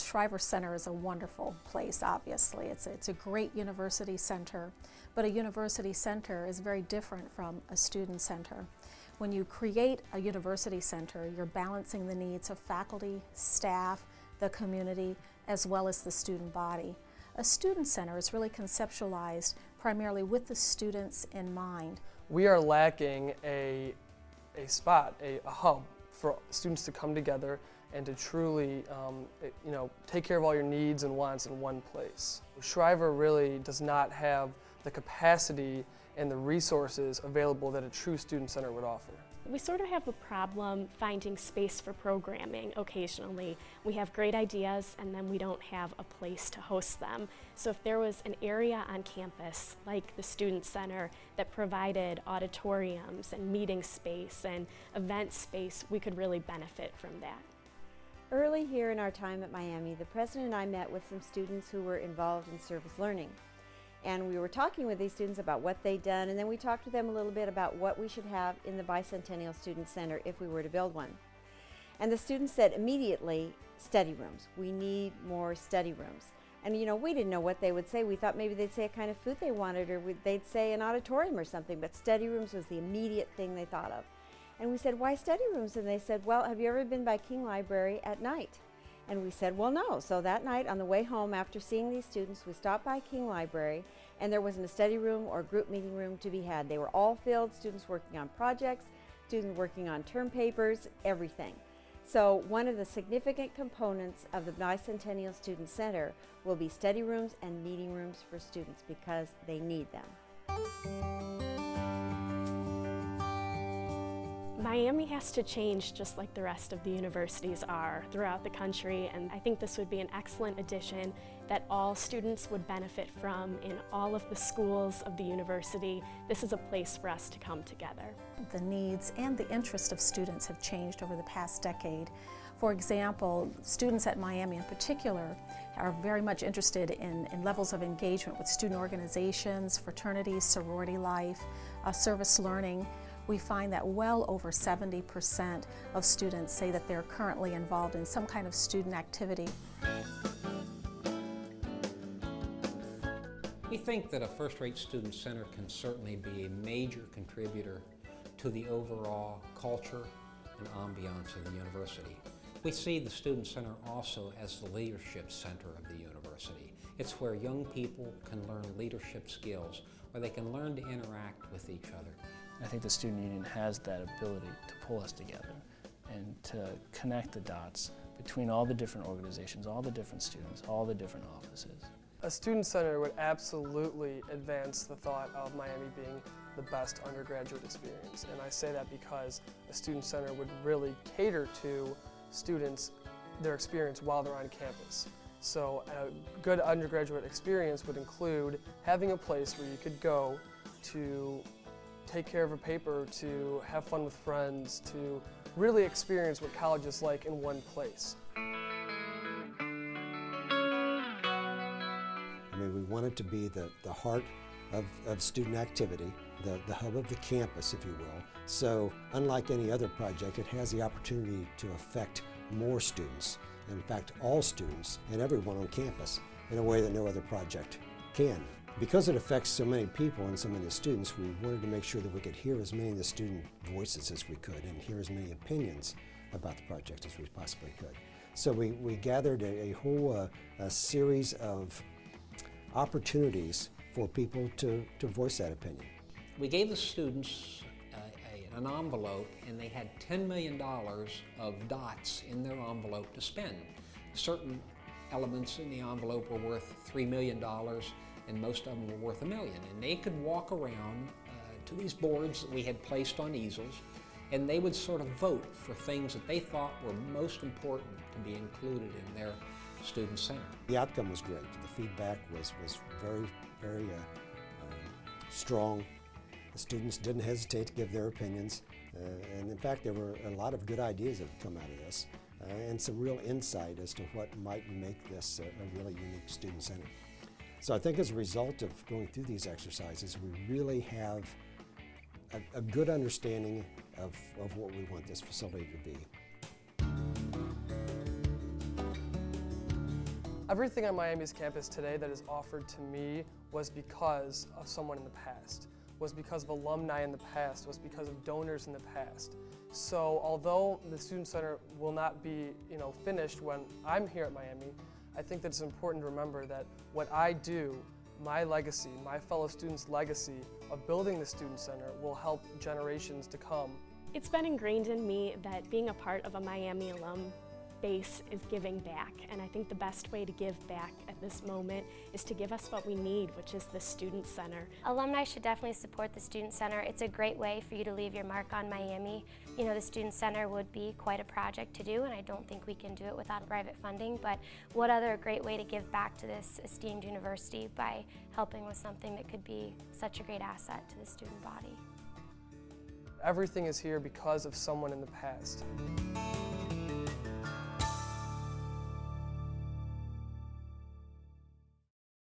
Shriver Center is a wonderful place, obviously. It's a great university center, but a university center is very different from a student center. When you create a university center, you're balancing the needs of faculty, staff, the community, as well as the student body. A student center is really conceptualized primarily with the students in mind. We are lacking a spot, a hub for students to come together and to truly take care of all your needs and wants in one place. Shriver really does not have the capacity and the resources available that a true student center would offer. We sort of have a problem finding space for programming occasionally. We have great ideas and then we don't have a place to host them. So if there was an area on campus, like the Student Center, that provided auditoriums and meeting space and event space, we could really benefit from that. Early here in our time at Miami, the president and I met with some students who were involved in service learning. And we were talking with these students about what they'd done, and then we talked to them a little bit about what we should have in the Bicentennial Student Center if we were to build one. And the students said immediately, study rooms. We need more study rooms. And we didn't know what they would say. We thought maybe they'd say a kind of food they wanted, or they'd say an auditorium or something, but study rooms was the immediate thing they thought of. And we said, why study rooms? And they said, well, have you ever been by King Library at night? And we said, well, no. So that night on the way home after seeing these students, we stopped by King Library, and there wasn't a study room or group meeting room to be had. They were all filled, students working on projects, students working on term papers, everything. So one of the significant components of the Bicentennial Student Center will be study rooms and meeting rooms for students because they need them. Miami has to change just like the rest of the universities are throughout the country, and I think this would be an excellent addition that all students would benefit from in all of the schools of the university. This is a place for us to come together. The needs and the interest of students have changed over the past decade. For example, students at Miami in particular are very much interested in levels of engagement with student organizations, fraternities, sorority life, service learning. We find that well over 70% of students say that they're currently involved in some kind of student activity. We think that a first-rate student center can certainly be a major contributor to the overall culture and ambiance of the university. We see the Student Center also as the leadership center of the university. It's where young people can learn leadership skills, where they can learn to interact with each other. I think the Student Union has that ability to pull us together and to connect the dots between all the different organizations, all the different students, all the different offices. A student center would absolutely advance the thought of Miami being the best undergraduate experience. And I say that because a student center would really cater to students, their experience while they're on campus. So a good undergraduate experience would include having a place where you could go to take care of a paper, to have fun with friends, to really experience what college is like in one place. I mean, we want it to be the heart of student activity, the hub of the campus, if you will. So, unlike any other project, it has the opportunity to affect more students, in fact, all students and everyone on campus, in a way that no other project can. Because it affects so many people and so many students, we wanted to make sure that we could hear as many of the student voices as we could and hear as many opinions about the project as we possibly could. So we gathered a whole series of opportunities for people to voice that opinion. We gave the students an envelope, and they had $10 million of dots in their envelope to spend. Certain elements in the envelope were worth $3 million, and most of them were worth $1 million. And they could walk around to these boards that we had placed on easels, and they would sort of vote for things that they thought were most important to be included in their student center. The outcome was great. The feedback was very, very strong. The students didn't hesitate to give their opinions, and in fact there were a lot of good ideas that have come out of this, and some real insight as to what might make this a really unique student center. So I think as a result of going through these exercises, we really have a good understanding of what we want this facility to be. Everything on Miami's campus today that is offered to me was because of someone in the past, was because of alumni in the past, was because of donors in the past. So although the Student Center will not be, finished when I'm here at Miami, I think that it's important to remember that what I do, my legacy, my fellow students' legacy of building the Student Center will help generations to come. It's been ingrained in me that being a part of a Miami alum base is giving back, and I think the best way to give back at this moment is to give us what we need, which is the Student Center. Alumni should definitely support the Student Center. It's a great way for you to leave your mark on Miami. The Student Center would be quite a project to do, and I don't think we can do it without private funding, but what other great way to give back to this esteemed university by helping with something that could be such a great asset to the student body. Everything is here because of someone in the past.